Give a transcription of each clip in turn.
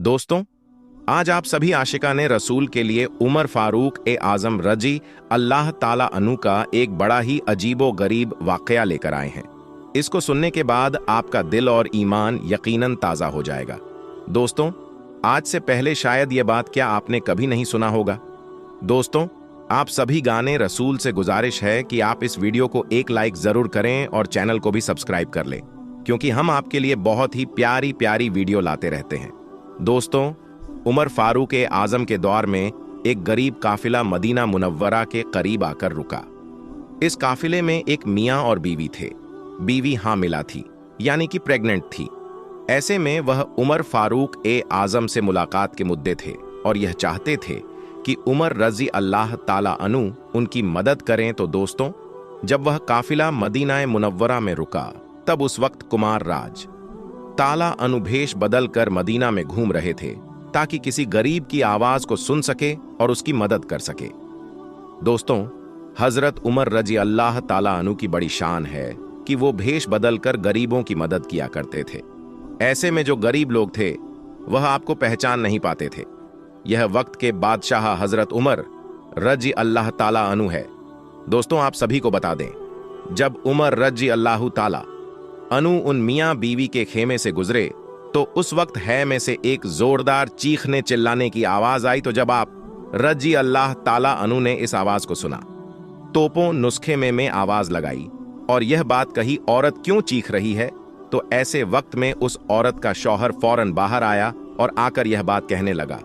दोस्तों, आज आप सभी आशिकाने रसूल के लिए उमर फारूक ए आजम रजी अल्लाह ताला अनु का एक बड़ा ही अजीबो गरीब वाकया लेकर आए हैं। इसको सुनने के बाद आपका दिल और ईमान यकीनन ताज़ा हो जाएगा। दोस्तों, आज से पहले शायद ये बात क्या आपने कभी नहीं सुना होगा। दोस्तों, आप सभी गाने रसूल से गुजारिश है कि आप इस वीडियो को एक लाइक जरूर करें और चैनल को भी सब्सक्राइब कर लें, क्योंकि हम आपके लिए बहुत ही प्यारी प्यारी वीडियो लाते रहते हैं। दोस्तों, उमर फारूक ए आजम के दौर में एक गरीब काफिला मदीना मुनव्वरा के करीब आकर रुका। इस काफिले में एक मियां और बीवी थे। बीवी हामिला थी, यानी कि प्रेग्नेंट थी। ऐसे में वह उमर फारूक ए आजम से मुलाकात के मुद्दे थे और यह चाहते थे कि उमर रजी अल्लाह ताला अनु उनकी मदद करें। तो दोस्तों, जब वह काफिला मदीना मुनव्वरा में रुका, तब उस वक्त कुमार राज ताला अनु भेष बदल कर मदीना में घूम रहे थे, ताकि किसी गरीब की आवाज को सुन सके और उसकी मदद कर सके। दोस्तों, हजरत उमर रजी अल्लाह ताला अनु की बड़ी शान है कि वो भेष बदल कर गरीबों की मदद किया करते थे। ऐसे में जो गरीब लोग थे वह आपको पहचान नहीं पाते थे। यह वक्त के बादशाह हजरत उमर रजी अल्लाह ताला अनु है। दोस्तों, आप सभी को बता दें, जब उमर रजी अल्लाह ताला अनु उन मियां बीवी के खेमे से गुजरे तो उस वक्त है में से एक जोरदार चीखने चिल्लाने की आवाज आई। तो जब आप रजी अल्लाह ताला अनु ने इस आवाज को सुना, तोपों नुस्खे में आवाज लगाई और यह बात कही, औरत क्यों चीख रही है। तो ऐसे वक्त में उस औरत का शौहर फौरन बाहर आया और आकर यह बात कहने लगा,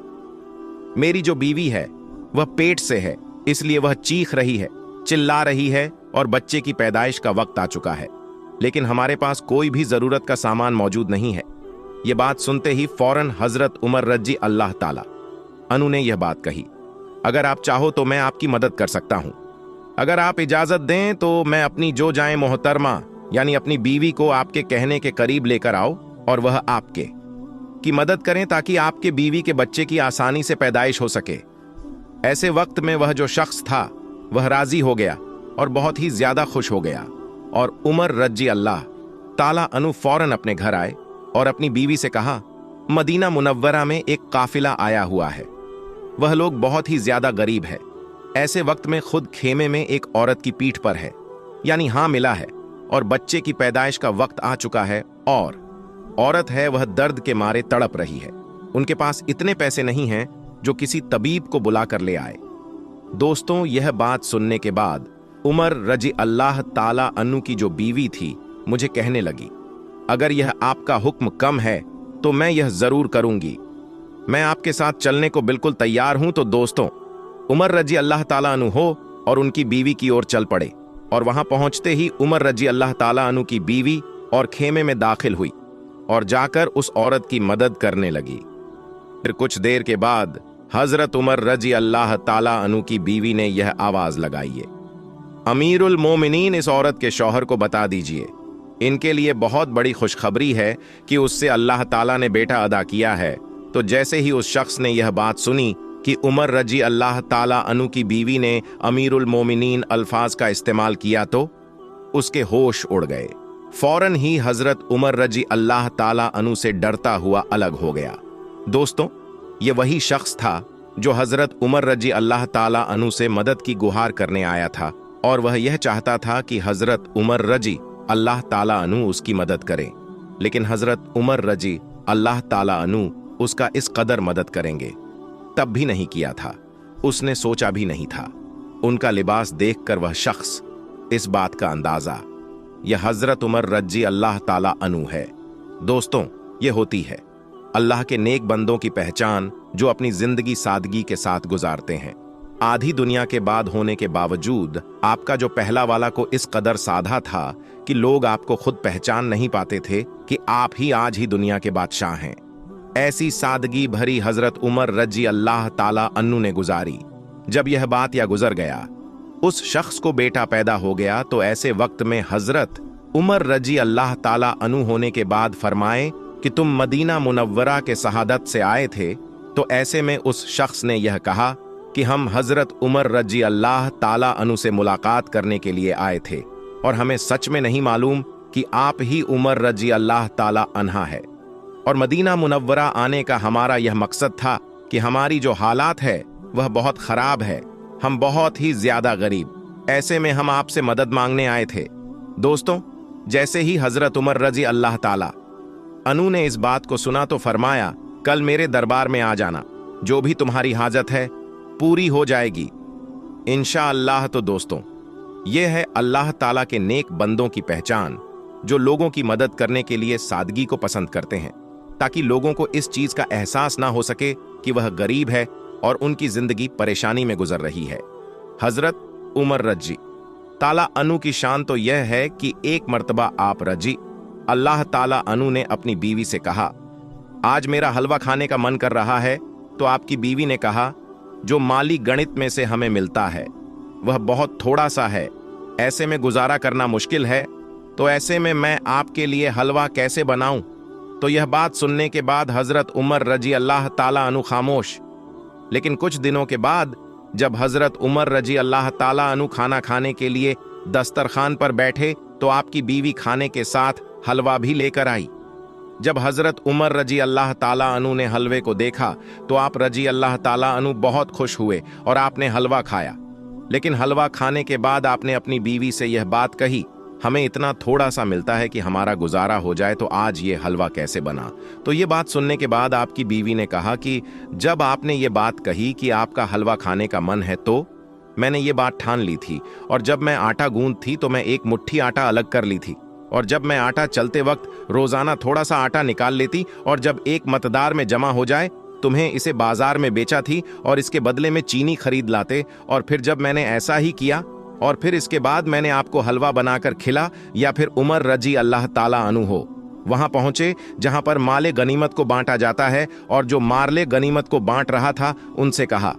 मेरी जो बीवी है वह पेट से है, इसलिए वह चीख रही है, चिल्ला रही है और बच्चे की पैदाइश का वक्त आ चुका है, लेकिन हमारे पास कोई भी जरूरत का सामान मौजूद नहीं है। यह बात सुनते ही फौरन हजरत उमर रजी अल्लाह ताला अनु ने यह बात कही, अगर आप चाहो तो मैं आपकी मदद कर सकता हूं। अगर आप इजाजत दें तो मैं अपनी जो जाए मोहतरमा यानी अपनी बीवी को आपके कहने के करीब लेकर आओ और वह आपके की मदद करें, ताकि आपके बीवी के बच्चे की आसानी से पैदाइश हो सके। ऐसे वक्त में वह जो शख्स था वह राजी हो गया और बहुत ही ज्यादा खुश हो गया और उमर रजी अल्लाह ताला अनु फौरन अपने घर आए और अपनी बीवी से कहा, मदीना मुनव्वरा में एक काफिला आया हुआ है, वह लोग बहुत ही ज्यादा गरीब है। ऐसे वक्त में खुद खेमे में एक औरत की पीठ पर है, यानी हामिला है और बच्चे की पैदाइश का वक्त आ चुका है और औरत है वह दर्द के मारे तड़प रही है। उनके पास इतने पैसे नहीं हैं जो किसी तबीब को बुलाकर ले आए। दोस्तों, यह बात सुनने के बाद उमर रजी अल्लाह ताला अनु की जो बीवी थी मुझे कहने लगी, अगर यह आपका हुक्म कम है तो मैं यह जरूर करूंगी, मैं आपके साथ चलने को बिल्कुल तैयार हूं। तो दोस्तों, उमर रजी अल्लाह ताला अनु हो और उनकी बीवी की ओर चल पड़े और वहां पहुंचते ही उमर रजी अल्लाह ताला अनु की बीवी और खेमे में दाखिल हुई और जाकर उस औरत की मदद करने लगी। फिर कुछ देर के बाद हजरत उमर रजी अल्लाह ताला अनु की बीवी ने यह आवाज लगाई, अमीरुल मोमिनीन, इस औरत के शौहर को बता दीजिए, इनके लिए बहुत बड़ी खुशखबरी है कि उससे अल्लाह ताला ने बेटा अदा किया है। तो जैसे ही उस शख्स ने यह बात सुनी कि उमर रजी अल्लाह ताला अनु की बीवी ने अमीरुल मोमिनीन अल्फाज का इस्तेमाल किया, तो उसके होश उड़ गए। फौरन ही हजरत उमर रजी अल्लाह ताला अनु से डरता हुआ अलग हो गया। दोस्तों, यह वही शख्स था जो हजरत उमर रजी अल्लाह ताला अनु से मदद की गुहार करने आया था और वह यह चाहता था कि हजरत उमर रजी अल्लाह ताला अनु उसकी मदद करें, लेकिन हजरत उमर रजी अल्लाह ताला अनु उसका इस कदर मदद करेंगे तब भी नहीं किया था, उसने सोचा भी नहीं था। उनका लिबास देखकर वह शख्स इस बात का अंदाजा, यह हजरत उमर रजी अल्लाह ताला अनु है। दोस्तों, यह होती है अल्लाह के नेक बंदों की पहचान जो अपनी जिंदगी सादगी के साथ गुजारते हैं। आधी दुनिया के बाद होने के बावजूद आपका जो पहला वाला को इस कदर साधा था कि लोग आपको खुद पहचान नहीं पाते थे कि आप ही आज ही दुनिया के बादशाह हैं। ऐसी सादगी भरी हजरत उमर रजी अल्लाह ताला अन्नु ने गुजारी। जब यह बात या गुजर गया, उस शख्स को बेटा पैदा हो गया, तो ऐसे वक्त में हजरत उमर रजी अल्लाह ताला अनु होने के बाद फरमाए कि तुम मदीना मुनव्वरा के शहादत से आए थे। तो ऐसे में उस शख्स ने यह कहा कि हम हजरत उमर रजी अल्लाह ताला अनु से मुलाकात करने के लिए आए थे और हमें सच में नहीं मालूम कि आप ही उमर रजी अल्लाह ताला अन्हा है। और मदीना मुनव्वरा आने का हमारा यह मकसद था कि हमारी जो हालात है वह बहुत खराब है, हम बहुत ही ज्यादा गरीब, ऐसे में हम आपसे मदद मांगने आए थे। दोस्तों, जैसे ही हजरत उमर रजी अल्लाह ताला अनु ने इस बात को सुना तो फरमाया, कल मेरे दरबार में आ जाना, जो भी तुम्हारी हाजत है पूरी हो जाएगी इंशाअल्लाह। तो दोस्तों, यह है अल्लाह ताला के नेक बंदों की पहचान, जो लोगों की मदद करने के लिए सादगी को पसंद करते हैं, ताकि लोगों को इस चीज का एहसास ना हो सके कि वह गरीब है और उनकी जिंदगी परेशानी में गुजर रही है। हजरत उमर रजी ताला अनु की शान तो यह है कि एक मर्तबा आप रजी अल्लाह ताला अनु ने अपनी बीवी से कहा, आज मेरा हलवा खाने का मन कर रहा है। तो आपकी बीवी ने कहा, जो माली गणित में से हमें मिलता है वह बहुत थोड़ा सा है, ऐसे में गुजारा करना मुश्किल है, तो ऐसे में मैं आपके लिए हलवा कैसे बनाऊं। तो यह बात सुनने के बाद हजरत उमर रजी अल्लाह ताला अनु खामोश। लेकिन कुछ दिनों के बाद जब हजरत उमर रजी अल्लाह ताला अनु खाना खाने के लिए दस्तरखान पर बैठे तो आपकी बीवी खाने के साथ हलवा भी लेकर आई। जब हजरत उमर रजी अल्लाह ताला अनु ने हलवे को देखा तो आप रजी अल्लाह ताला अनु बहुत खुश हुए और आपने हलवा खाया। लेकिन हलवा खाने के बाद आपने अपनी बीवी से यह बात कही, हमें इतना थोड़ा सा मिलता है कि हमारा गुजारा हो जाए, तो आज ये हलवा कैसे बना। तो ये बात सुनने के बाद आपकी बीवी ने कहा कि जब आपने ये बात कही कि आपका हलवा खाने का मन है तो मैंने ये बात ठान ली थी, और जब मैं आटा गूंद थी तो मैं एक मुट्ठी आटा अलग कर ली थी, और जब मैं आटा चलते वक्त रोजाना थोड़ा सा आटा निकाल लेती, और जब एक मतदार में जमा हो जाए तुम्हें इसे बाजार में बेचा थी और इसके बदले में चीनी खरीद लाते। और फिर जब मैंने ऐसा ही किया और फिर इसके बाद मैंने आपको हलवा बनाकर खिला, या फिर उमर रजी अल्लाह ताला अनु हो वहां पहुंचे जहां पर माले गनीमत को बांटा जाता है, और जो मारले गनीमत को बांट रहा था उनसे कहा,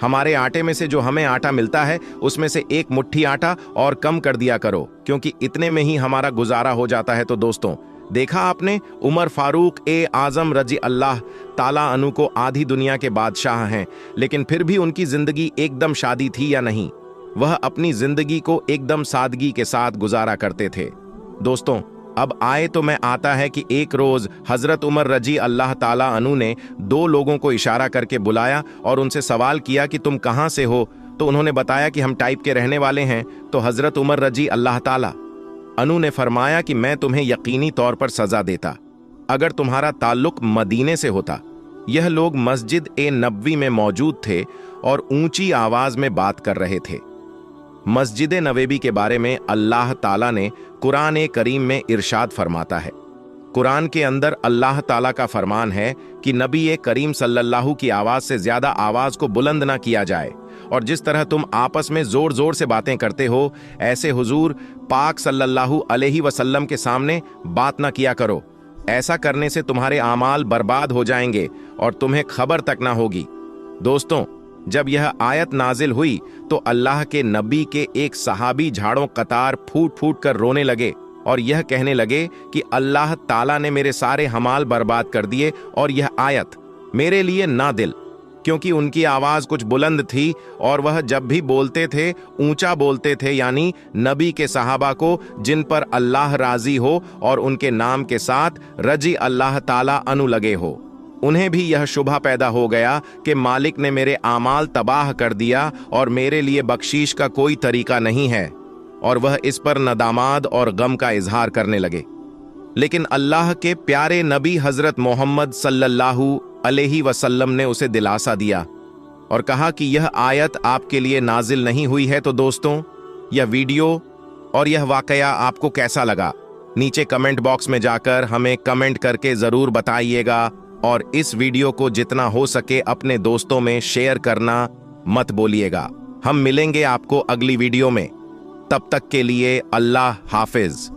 हमारे आटे में से जो हमें आटा मिलता है उसमें से एक मुट्ठी आटा और कम कर दिया करो, क्योंकि इतने में ही हमारा गुजारा हो जाता है। तो दोस्तों, देखा आपने, उमर फारूक ए आजम रजी अल्लाह ताला अनु को आधी दुनिया के बादशाह हैं, लेकिन फिर भी उनकी जिंदगी एकदम शादी थी या नहीं, वह अपनी जिंदगी को एकदम सादगी के साथ गुजारा करते थे। दोस्तों, अब आए तो मैं आता है कि एक रोज हजरत उमर रजी अल्लाह ताला अनु ने दो लोगों को इशारा करके बुलाया और उनसे सवाल किया कि तुम कहां से हो। तो उन्होंने बताया कि हम टाइप के रहने वाले हैं। तो हजरत उमर रजी अल्लाह ताला अनु ने फरमाया कि मैं तुम्हें यकीनी तौर पर सजा देता अगर तुम्हारा ताल्लुक मदीने से होता। यह लोग मस्जिद ए नबवी में मौजूद थे और ऊंची आवाज में बात कर रहे थे। मस्जिद नबवी के बारे में अल्लाह ताला ने कुरान ए करीम में इरशाद फरमाता है। कुरान के अंदर अल्लाह ताला का फरमान है कि नबी ए करीम सल्लल्लाहु की आवाज से ज्यादा आवाज को बुलंद ना किया जाए, और जिस तरह तुम आपस में जोर जोर से बातें करते हो ऐसे हुजूर पाक सल्लल्लाहु अलैहि वसल्लम के सामने बात ना किया करो। ऐसा करने से तुम्हारे आमाल बर्बाद हो जाएंगे और तुम्हें खबर तक ना होगी। दोस्तों, जब यह आयत नाजिल हुई तो अल्लाह के नबी के एक सहाबी झाड़ों कतार फूट फूट कर रोने लगे और यह कहने लगे कि अल्लाह ताला ने मेरे सारे हमाल बर्बाद कर दिए और यह आयत मेरे लिए नादिल, क्योंकि उनकी आवाज कुछ बुलंद थी और वह जब भी बोलते थे ऊंचा बोलते थे, यानी नबी के सहाबा को जिन पर अल्लाह राजी हो और उनके नाम के साथ रजी अल्लाह ताला अनु लगे हो, उन्हें भी यह शुभा पैदा हो गया कि मालिक ने मेरे आमाल तबाह कर दिया और मेरे लिए बख्शीश का कोई तरीका नहीं है, और वह इस पर नदामाद और गम का इजहार करने लगे। लेकिन अल्लाह के प्यारे नबी हजरत मोहम्मद सल्लल्लाहु अलैहि वसल्लम ने उसे दिलासा दिया और कहा कि यह आयत आपके लिए नाजिल नहीं हुई है। तो दोस्तों, यह वीडियो और यह वाकया आपको कैसा लगा, नीचे कमेंट बॉक्स में जाकर हमें कमेंट करके जरूर बताइएगा, और इस वीडियो को जितना हो सके अपने दोस्तों में शेयर करना मत भूलिएगा। हम मिलेंगे आपको अगली वीडियो में, तब तक के लिए अल्लाह हाफिज।